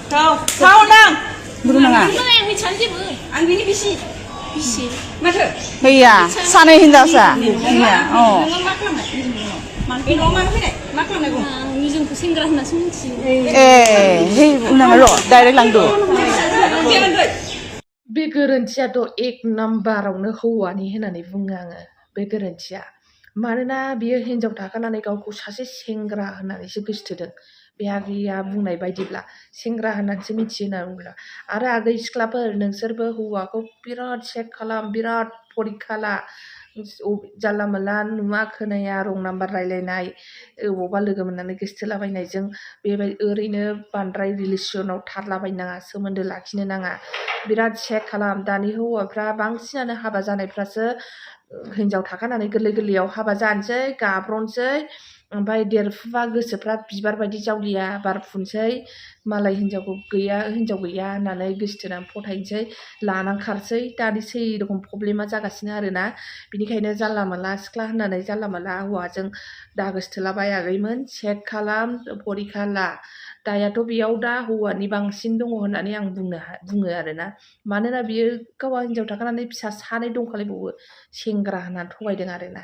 kau nang. Buru nanga. Gimana yang dicanti bu? Ang bini bisi. Bisi. Masa? Iya, sana hindasa. Iya, oh. Nang maklam na. Mangkin oma ni. Maklam na ko. Nijung pusing gerah na sungsi. Hei, nanga ro, direct langdo. Jangan doi. बे गोरोन्थियाथ' एक नाम्बारावनो हौवानि होननानै बुङो आङो बे गोरोन्थिया मानोना बियो हिनजाव थाखानानै गावखौ सासे सेंग्रा होननानैसो गोसोथोदों बे आगैया बुंनाय बायदिब्ला सेंग्रा होननानैसो मिथियो होनना बुंब्ला आरो आगै सिख्लाफोर नोंसोरबो हौवाखौ बिराद चेक खालाम बिराद परिख्खा ला जानला मोनला नुवा खोनाया रं नाम्बार रायलायनाय अबावबा लोगो मोननानै गोसोथोलाबायनायजों बेबायदि ओरैनो बांद्राय रिलेसनाव थारलाबायनाङा सोमोन्दो लाखिनो नाङा बिराद चेक खालाम दानि हौवाफ्रा बांसिनानो हाबा जानायफ्रासो हिनजाव थाखानानै गोरलै गोरलैयाव हाबा जानोसै गाब्रनोसै ओमफ्राय देरफुबा गोसोफ्रा बिबार बायदि जावलिया बारफुनसै मालाय हिनजावखौ गैया हिनजाव गैया होननानै गोसोथोनानै फथायनोसै लानानै खारसै दानि रखम प्रब्लेमा जागासिनो आरोना बिनिखायनो जानला मोनला सिख्ला होननानै जानला मोनला हौवाजों दा गोसोथोलाबायाखैमोन चेक खालाम परिख्खा ला दायाथ' बेयाव दा हौवानि बांसिन दङ होननानै आं बुङो आरोना मानोना बियो गावहा हिनजाव थाखानानै फिसा सानै दंखालायबावो सेंग्रा होननानै थगायदों आरोना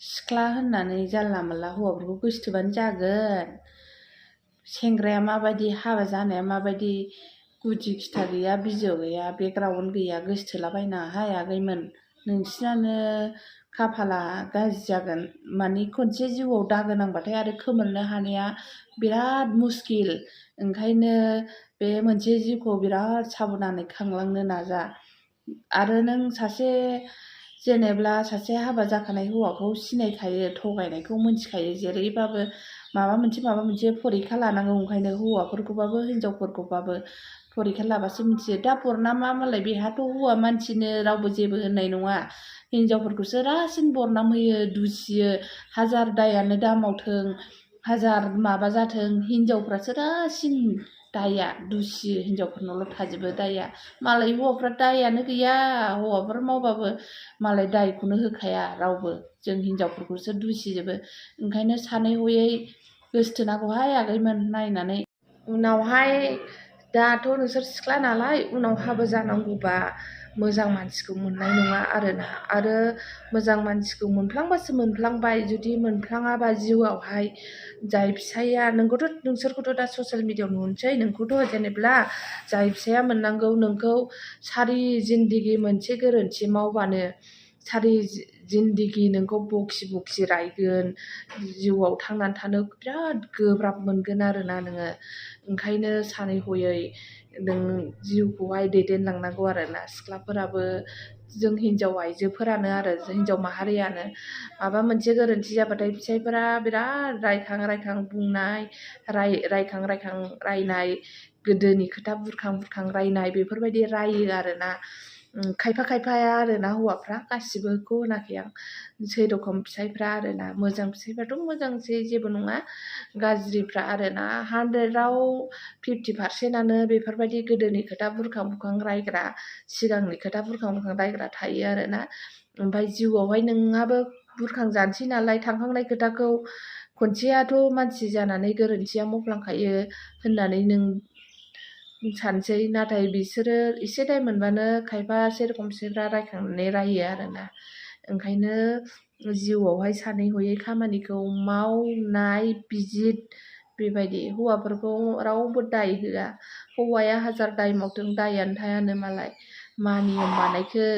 सिख्ला होननानै जानला मोनला हौवाफोरखौ गोसोथोबानो जागोन सेंग्राया माबायदि हाबा जानाया माबायदि गुदि खिथा गैया बिजौ गैया बेकग्राउन्ड गैया गोसोथोलाबायनाङाहाय आगैमोन नोंसिनानो खाफाला गाज्रि जागोन माने खनसे जिउआव दागो नांबाथाय आरो खोमोरनो हानाया बिराद मुस्किल ओंखायनो बे मोनसे जिउखौ बिराद साबधानै खांलांनो नाजा आरो नों सासे जेनेब्ला सासे हाबा जाखानाय हौवाखौ सिनायखायो थगायनायखौ मिन्थिखायो जेरैबाबो माबा मोनसे परिख्खा लानांगौ ओंखायनो हौवाफोरखौबाबो हिनजावफोरखौबाबो परिख्खा लाबासो मिथियो दा बरनामा मालाय बेहाथ' हौवा मानसिनो रावबो जेबो होननाय नङा हिनजावफोरखौसो रासिन बरनाम होयो दुसियो हाजार दायानो दामावथों हाजार माबा जाथों हिनजावफ्रासो रासिन दाया दुसियो हिनजावफोरनावल' थाजोबो दाया मालाय हौवाफ्रा दायानो गैया हौवाफोर मावबाबो मालाय दायखौनो होखाया रावबो जों हिनजावफोरखौसो दुसिजोबो ओंखायनो सानै हयै गोसोथोनांगौहाय आगैमोन नायनानै उनावहाय दाथ' नोंसोर सिख्ला नालाय उनाव हाबा जानांगौबा मोजां मानसिखौ मोननाय नङा आरोना आरो मोजां मानसिखौ मोनफ्लांबासो मोनफ्लांबाय जुदि मोनफ्लाङाबा जिउआवहाय जाय फिसाइया नोंसोरखौथ' दा ससियेल मिडियायाव नुनोसै नोंखौथ' जेनेब्ला जाय फिसाइया मोननांगौ नोंखौ सारि जिन्दगि मोनसे गोरोन्थि मावबानो सारि जिन्दगि नोंखौ बखि बखि रायगोन जिउआव थांनानै थानो बिराद गोब्राब मोनगोन आरोना नोङो ओंखायनो सानै हयै नों जिउखौहाय दैदेनलांनांगौ आरोना सिख्लाफोराबो जों हिनजाव आइजोफोरानो आरो हिनजाव माहारियानो माबा मोनसे गोरोन्थि जाबाथाय फिसाइफोरा बिराद रायखां रायखां बुंनाय रायखां रायखां रायनाय गोदोनि खोथा बुरखां बुरखां रायनाय बेफोरबायदि रायो आरोना खायफा खायफाया आरोना हौवाफ्रा गासिबोखौ होनाखै आं सेरखम फिसाइफ्रा आरोना मोजां फिसाइफ्राथ' मोजांसै जेबो नङा गाज्रिफ्रा आरोना 100आव 50%आनो बेफोरबायदि गोदोनि खोथा बुरखां बुरखां रायग्रा सिगांनि खोथा बुरखां बुरखां रायग्रा थायो आरोना ओमफ्राय जिउआवहाय नोंहाबो बुरखां जानोसै नालाय थांखांनाय खोथाखौ खनसेयाथ' मानसि जानानै गोरोन्थिया मावफ्लांखायो होननानै नों सानसै नाथाय बिसोरो एसे दाय मोनबानो खायफा सेरखम फिसाइफ्रा रायखांनानै रायो आरोना ओंखायनो जिउआवहाय सानै हयै खामानिखौ मावनाय बिजित बेबायदि हौवाफोरखौ रावबो दाय होआ हौवाया हाजार दाय मावथों दायानो थायानो मालाय मानियो मानायखो